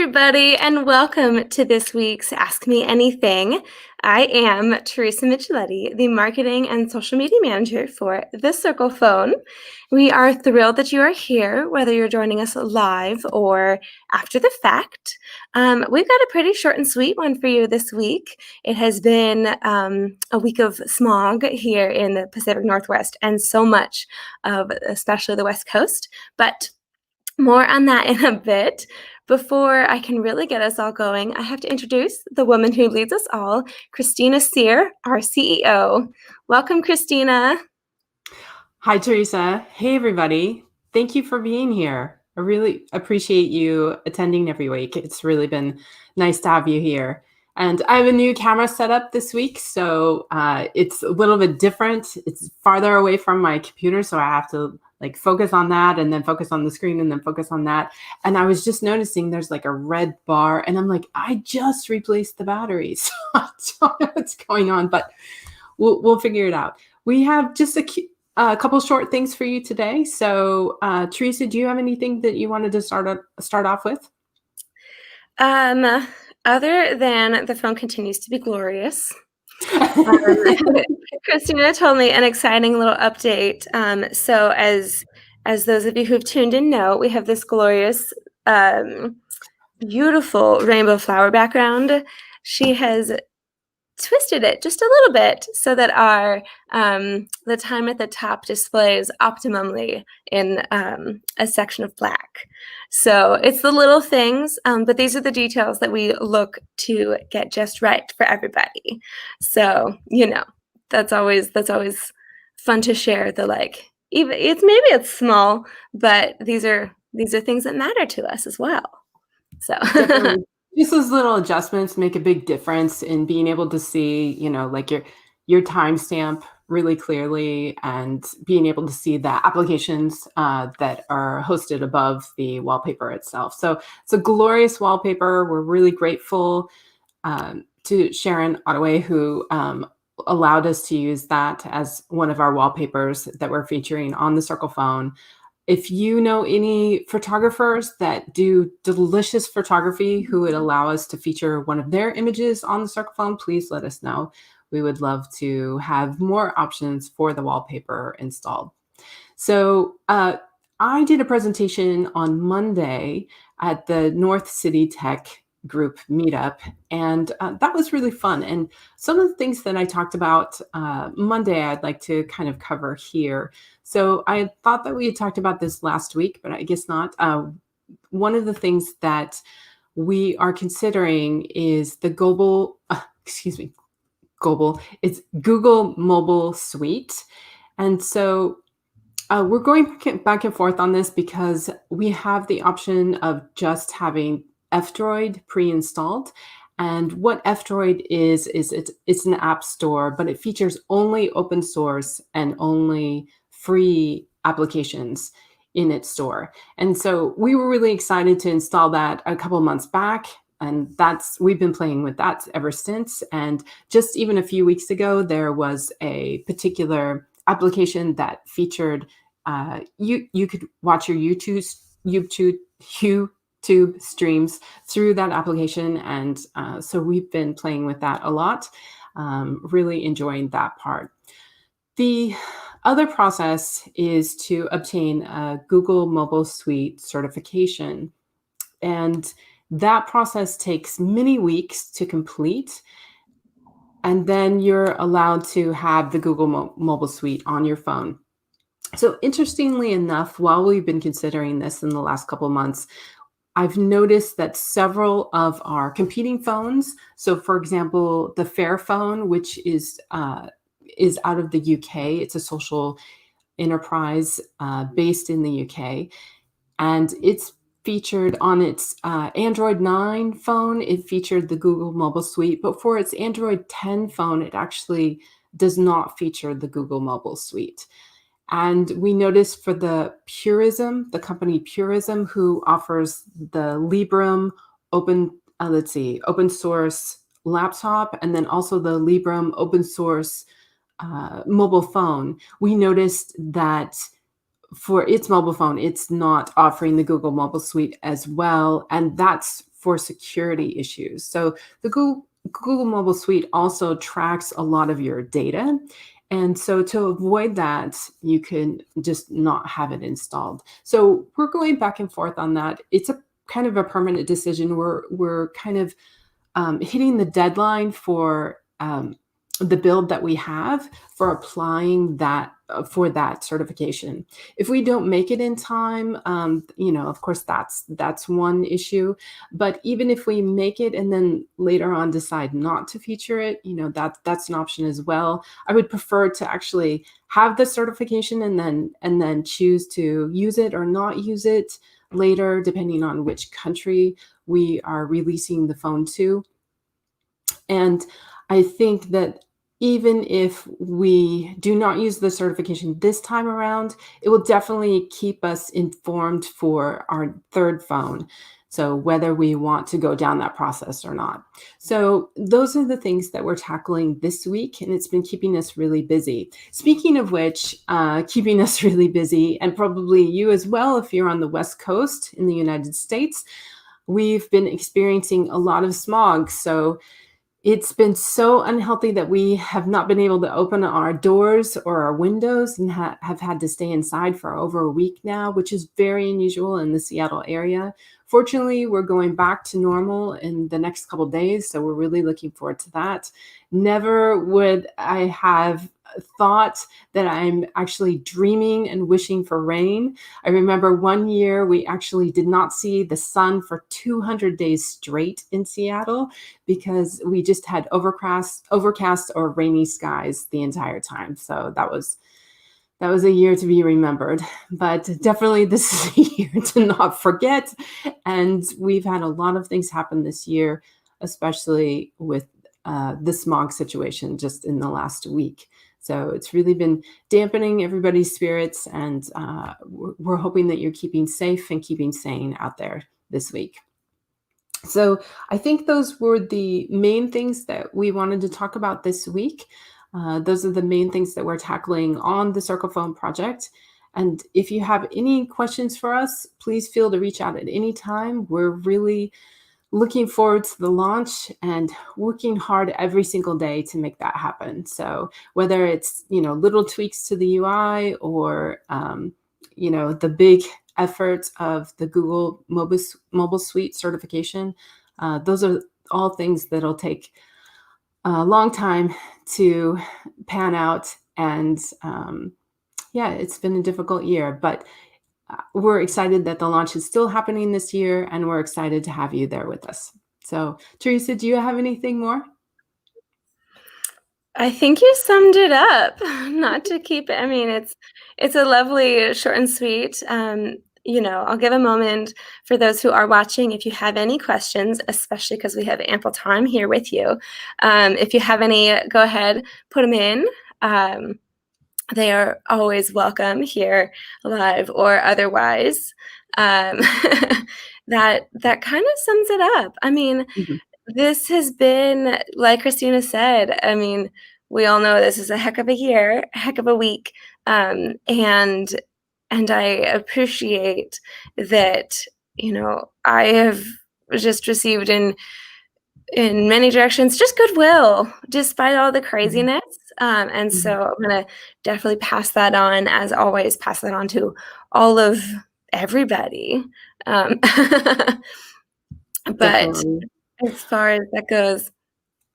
everybody, and welcome to this week's Ask Me Anything. I am Teresa Micheletti, the Marketing and Social Media Manager for the Cyrcle Phone. We are thrilled that you are here, whether you're joining us live or after the fact. We've got a pretty short and sweet one for you this week. It has been a week of smog here in the Pacific Northwest and so much of especially the West Coast, but more on that in a bit. Before I can really get us all going, I have to introduce the woman who leads us all, Christina Sear, our CEO. Welcome, Christina. Hi, Teresa. Hey, everybody. Thank you for being here. I really appreciate you attending every week. It's really been nice to have you here. And I have a new camera set up this week, so it's a little bit different. It's farther away from my computer, so I have to focus on that and then focus on the screen and then focus on that. And I was just noticing there's a red bar, and I'm like, I just replaced the batteries. So I don't know what's going on, but we'll figure it out. We have just a couple short things for you today. So, Teresa, do you have anything that you wanted to start off with? Other than the phone continues to be glorious. Christina told me an exciting little update. So as those of you who've tuned in know, we have this glorious, beautiful rainbow flower background. She has twisted it just a little bit so that our the time at the top displays optimally in a section of black. So it's the little things, but these are the details that we look to get just right for everybody. So that's always fun to share. Even it's small, but these are things that matter to us as well. So. Just those little adjustments make a big difference in being able to see, your timestamp really clearly, and being able to see the applications that are hosted above the wallpaper itself. So it's a glorious wallpaper. We're really grateful to Sharon Ottaway, who allowed us to use that as one of our wallpapers that we're featuring on the Cyrcle Phone. If you know any photographers that do delicious photography who would allow us to feature one of their images on the Cyrcle Phone, please let us know. We would love to have more options for the wallpaper installed. So I did a presentation on Monday at the North City Tech Group meetup, and that was really fun. And some of the things that I talked about Monday, I'd like to kind of cover here. So I thought that we had talked about this last week, but I guess not. One of the things that we are considering is the it's Google Mobile Suite. And so we're going back and forth on this because we have the option of just having F-Droid pre-installed. And what F-Droid is it's an app store, but it features only open source and only free applications in its store. And so we were really excited to install that a couple months back. And we've been playing with that ever since. And just even a few weeks ago, there was a particular application that featured you could watch your YouTube streams through that application. And so we've been playing with that a lot, really enjoying that part. The other process is to obtain a Google Mobile Suite certification. And that process takes many weeks to complete. And then you're allowed to have the Google Mobile Suite on your phone. So interestingly enough, while we've been considering this in the last couple of months, I've noticed that several of our competing phones, so for example, the Fairphone, which is out of the UK, it's a social enterprise based in the UK, and it's featured on its Android 9 phone, it featured the Google Mobile Suite, but for its Android 10 phone, it actually does not feature the Google Mobile Suite. And we noticed for the company Purism, who offers the Librem open source laptop, and then also the Librem open source mobile phone, we noticed that for its mobile phone, it's not offering the Google Mobile Suite as well. And that's for security issues. So the Google Mobile Suite also tracks a lot of your data. And so to avoid that, you can just not have it installed. So we're going back and forth on that. It's a kind of a permanent decision. We're kind of hitting the deadline for the build that we have for applying that for that certification. If we don't make it in time, of course that's one issue. But even if we make it and then later on decide not to feature it, that's an option as well. I would prefer to actually have the certification and then choose to use it or not use it later, depending on which country we are releasing the phone to. And I think that even if we do not use the certification this time around, it will definitely keep us informed for our third phone. So whether we want to go down that process or not. So those are the things that we're tackling this week, and it's been keeping us really busy. Speaking of which, keeping us really busy, and probably you as well if you're on the West Coast in the United States, we've been experiencing a lot of smog. So it's been so unhealthy that we have not been able to open our doors or our windows and have had to stay inside for over a week now, which is very unusual in the Seattle area. Fortunately, we're going back to normal in the next couple of days, so we're really looking forward to that. Never would I have thought that I'm actually dreaming and wishing for rain. I remember one year we actually did not see the sun for 200 days straight in Seattle because we just had overcast or rainy skies the entire time. So that was a year to be remembered, but definitely this is a year to not forget. And we've had a lot of things happen this year, especially with the smog situation just in the last week. So it's really been dampening everybody's spirits, and we're hoping that you're keeping safe and keeping sane out there this week. So I think those were the main things that we wanted to talk about this week. Those are the main things that we're tackling on the Cyrcle Phone project. And if you have any questions for us, please feel to reach out at any time. We're really looking forward to the launch and working hard every single day to make that happen. So whether it's, little tweaks to the UI or, the big effort of the Google Mobile Suite certification, those are all things that'll take a long time to pan out. And it's been a difficult year, but we're excited that the launch is still happening this year, and we're excited to have you there with us. So, Teresa, do you have anything more? I think you summed it up. Not to keep it. I mean, it's a lovely short and sweet. I'll give a moment for those who are watching. If you have any questions, especially because we have ample time here with you, if you have any, go ahead, put them in. They are always welcome here live or otherwise. That kind of sums it up. I mean, this has been, like Christina said, I mean, we all know this is a heck of a year, a heck of a week. And I appreciate that, I have just received in many directions just goodwill despite all the craziness. And so I'm going to definitely pass that on, as always, pass that on to all of everybody. But Definitely. as far as that goes,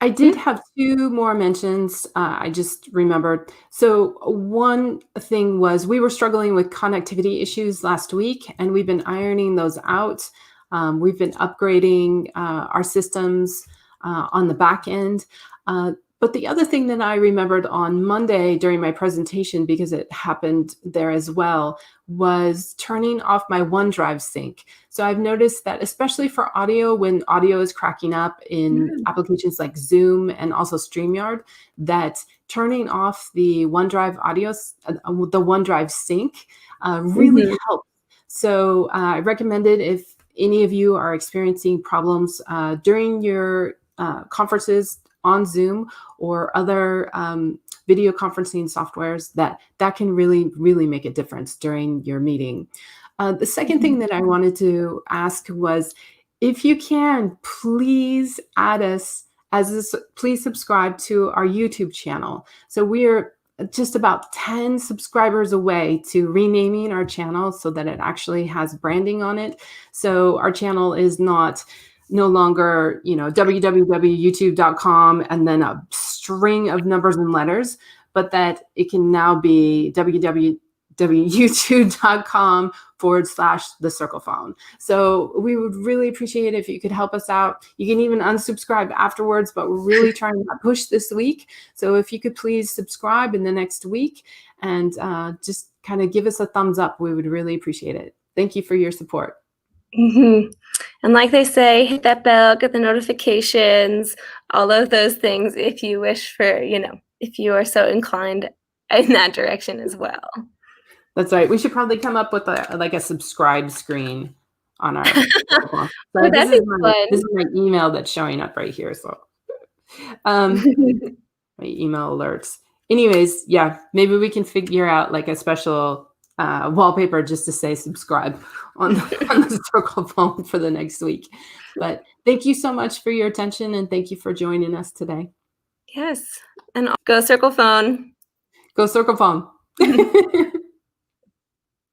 I did have 2 more mentions, I just remembered. So one thing was we were struggling with connectivity issues last week, and we've been ironing those out. We've been upgrading our systems on the back end. But the other thing that I remembered on Monday during my presentation, because it happened there as well, was turning off my OneDrive sync. So I've noticed that, especially for audio, when audio is cracking up in applications like Zoom and also StreamYard, that turning off the OneDrive the OneDrive sync really helps. So I recommend it if any of you are experiencing problems during your conferences on Zoom or other video conferencing softwares, that can really, really make a difference during your meeting. The second thing that I wanted to ask was, If you can, please add us please subscribe to our YouTube channel. So we're just about 10 subscribers away to renaming our channel so that it actually has branding on it. So our channel is no longer, www.youtube.com and then a string of numbers and letters, but that it can now be www.youtube.com/the Cyrcle Phone. So we would really appreciate it if you could help us out. You can even unsubscribe afterwards, but we're really trying to push this week. So if you could please subscribe in the next week and just kind of give us a thumbs up, we would really appreciate it. Thank you for your support. And like they say, hit that bell, get the notifications, all of those things if you wish for, if you are so inclined in that direction as well. That's right. We should probably come up with a subscribe screen on our phone. So this is my email that's showing up right here. So my email alerts. Anyways, yeah, maybe we can figure out like a special wallpaper just to say subscribe on the Cyrcle Phone for the next week. But thank you so much for your attention and thank you for joining us today. Yes. And go Cyrcle Phone. Go Cyrcle Phone.